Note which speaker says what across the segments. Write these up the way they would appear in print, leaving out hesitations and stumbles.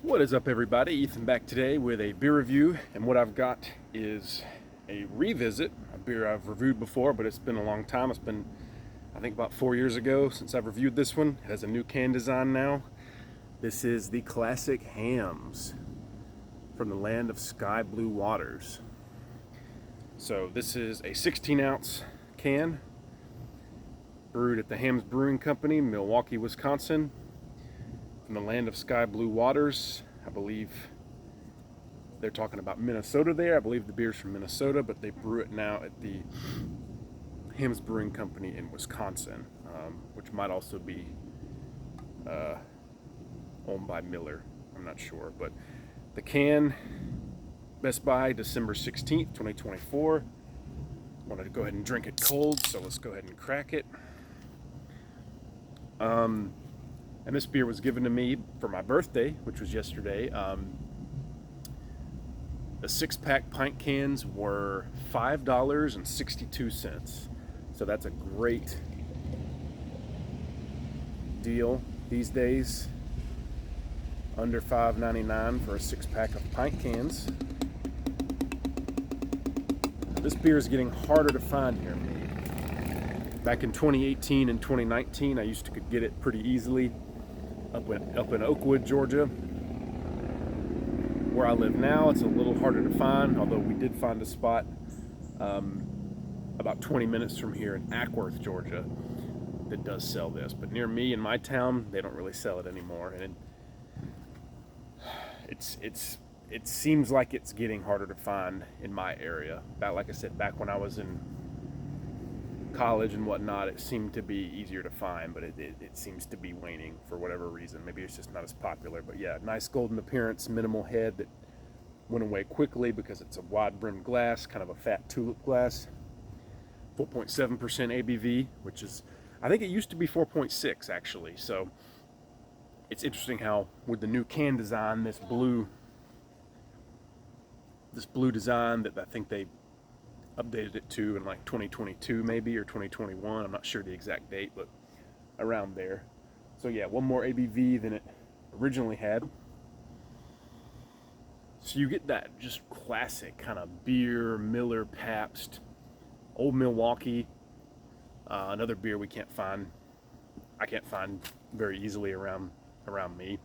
Speaker 1: What is up, everybody? Ethan back today with a beer review, and what I've got is a revisit, a beer I've reviewed before, but it's been a long time. It's been, I think, about 4 years ago since I've reviewed this one. It has a new can design now. This is the classic Hamm's from the land of sky blue waters. So this is a 16-ounce can, brewed at the Hamm's Brewing Company, Milwaukee, Wisconsin. From the land of sky blue waters. I believe they're talking about Minnesota there. I believe the beer's from Minnesota, but they brew it now at the Hamm's Brewing Company in Wisconsin, which might also be owned by Miller. I'm not sure, but the can, Best Buy, December 16th, 2024. Wanted to go ahead and drink it cold, so let's go ahead and crack it. And this beer was given to me for my birthday, which was yesterday. The 6-pack pint cans were $5.62. So that's a great deal these days. Under $5.99 for a 6-pack of pint cans. This beer is getting harder to find near me. Back in 2018 and 2019, I used to could get it pretty easily up in Oakwood, Georgia. Where I live now, it's a little harder to find, although we did find a spot about 20 minutes from here in Ackworth, Georgia, that does sell this. But near me in my town, they don't really sell it anymore, and it seems like it's getting harder to find in my area. Like I said, back when I was in college and whatnot, it seemed to be easier to find, but it seems to be waning for whatever reason. Maybe it's just not as popular. But yeah, nice golden appearance, minimal head that went away quickly because it's a wide brimmed glass, kind of a fat tulip glass. 4.7% ABV, which is, I think it used to be 4.6 actually. So it's interesting how with the new can design, this blue design that I think they updated it to in like 2022 maybe, or 2021. I'm not sure the exact date, but around there. So yeah, one more ABV than it originally had. So you get that just classic kind of beer, Miller, Pabst, Old Milwaukee. Another beer I can't find very easily around me.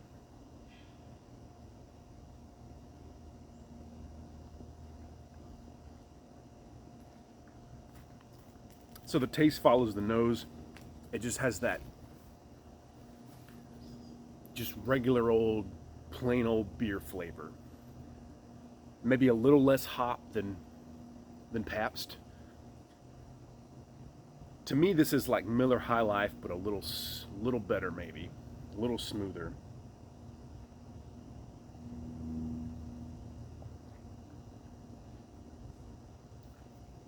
Speaker 1: So the taste follows the nose. It just has that just regular old, plain old beer flavor. Maybe a little less hop than Pabst. To me, this is like Miller High Life, but a little better maybe, a little smoother.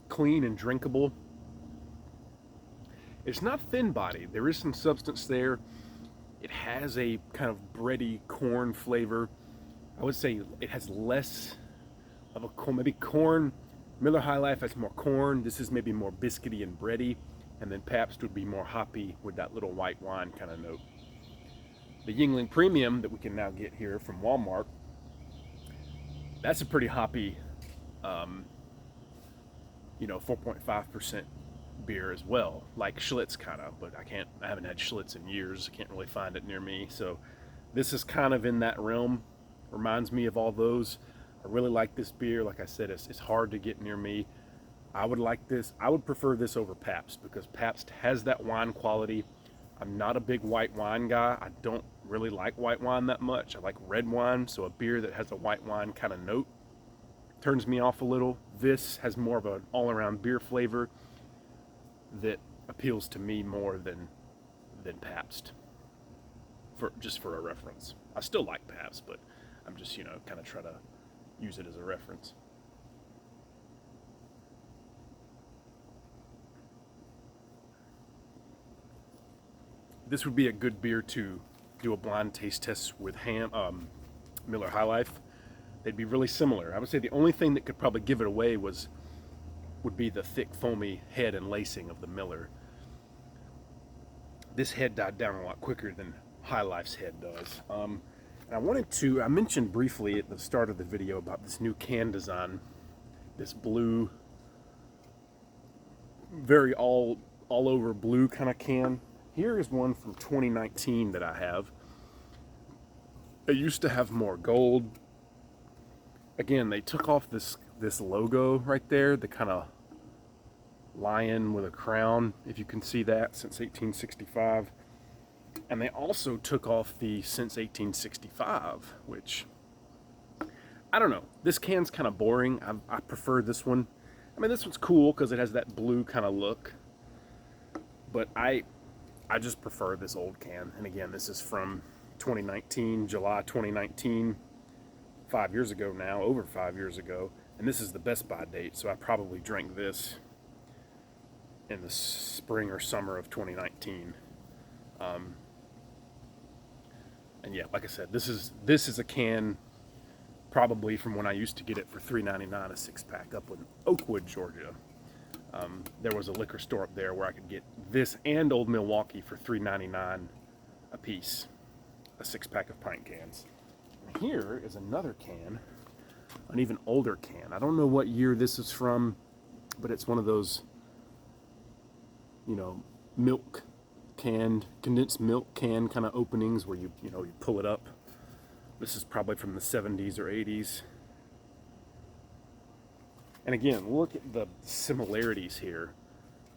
Speaker 1: Clean and drinkable. It's not thin bodied. There is some substance there. It has a kind of bready corn flavor. I would say it has less of a corn. Maybe corn. Miller High Life has more corn. This is maybe more biscuity and bready. And then Pabst would be more hoppy with that little white wine kind of note. The Yuengling Premium that we can now get here from Walmart, that's a pretty hoppy, 4.5% beer as well, like Schlitz kind of, but I haven't had Schlitz in years. I can't really find it near me. So this is kind of in that realm. Reminds me of all those. I really like this beer. Like I said, it's hard to get near me. I would like this. I would prefer this over Pabst because Pabst has that wine quality. I'm not a big white wine guy. I don't really like white wine that much. I like red wine, so a beer that has a white wine kind of note turns me off a little. This has more of an all-around beer flavor that appeals to me more than Pabst, just for a reference. I still like Pabst, but I'm just, kind of try to use it as a reference. This would be a good beer to do a blind taste test with Miller High Life. They'd be really similar. I would say the only thing that could probably give it away would be the thick, foamy head and lacing of the Miller. This head died down a lot quicker than High Life's head does. I mentioned briefly at the start of the video about this new can design, this blue, very all over blue kind of can. Here is one from 2019 that I have. It used to have more gold. Again, they took off this logo right there, the kind of lion with a crown, if you can see that, since 1865. And they also took off the since 1865, which, I don't know. This can's kind of boring. I prefer this one. I mean, this one's cool because it has that blue kind of look. But I just prefer this old can. And again, this is from 2019, July 2019. 5 years ago now, over 5 years ago. And this is the Best By date, so I probably drank this in the spring or summer of 2019. And yeah, like I said, this is a can probably from when I used to get it for $3.99 a 6-pack up in Oakwood, Georgia. There was a liquor store up there where I could get this and Old Milwaukee for $3.99 a piece, a 6-pack of pint cans. And here is another can, an even older can. I don't know what year this is from, but it's one of those, you know, milk canned, condensed milk can kind of openings where you pull it up. This is probably from the 70s or 80s. And again, look at the similarities here.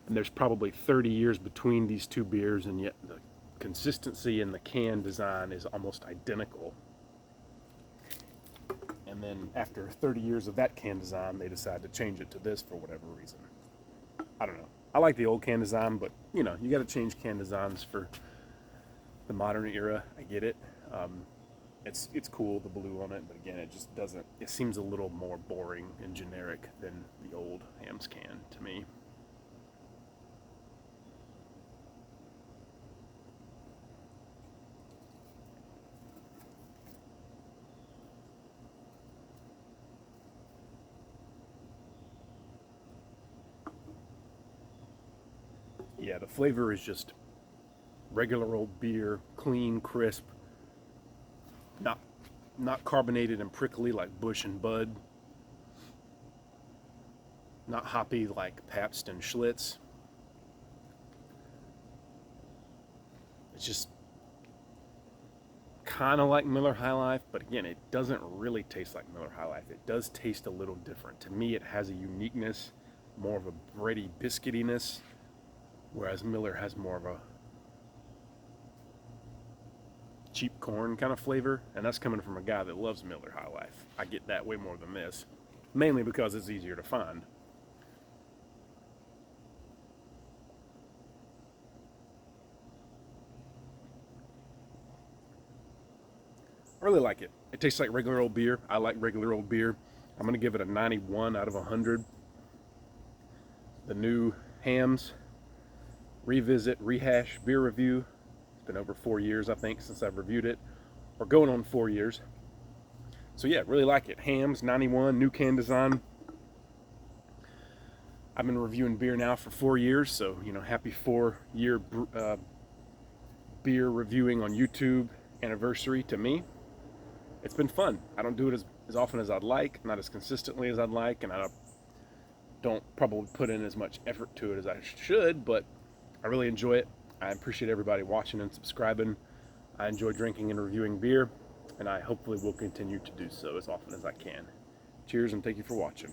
Speaker 1: And there's probably 30 years between these two beers, and yet the consistency in the can design is almost identical. And then after 30 years of that can design, they decided to change it to this for whatever reason. I don't know. I like the old can design, but you know, you got to change can designs for the modern era. I get it. It's cool, the blue on it, but again, it just doesn't. It seems a little more boring and generic than the old Hamm's can to me. Yeah, the flavor is just regular old beer, clean, crisp, not carbonated and prickly like Busch and Bud, not hoppy like Pabst and Schlitz. It's just kind of like Miller High Life, but again, it doesn't really taste like Miller High Life. It does taste a little different. To me, it has a uniqueness, more of a bready biscuitiness, whereas Miller has more of a cheap corn kind of flavor, and that's coming from a guy that loves Miller High Life. I get that way more than this, mainly because it's easier to find. I really like it. It tastes like regular old beer. I like regular old beer. I'm going to give it a 91 out of 100. The new Hamm's Revisit Rehash Beer Review. It's been over 4 years, I think, since I've reviewed it. Or going on 4 years. So yeah, really like it. Hamm's 91, new can design. I've been reviewing beer now for 4 years, so, you know, happy 4-year beer reviewing on YouTube anniversary to me. It's been fun. I don't do it as often as I'd like, not as consistently as I'd like, and I don't probably put in as much effort to it as I should, but I really enjoy it. I appreciate everybody watching and subscribing. I enjoy drinking and reviewing beer, and I hopefully will continue to do so as often as I can. Cheers, and thank you for watching.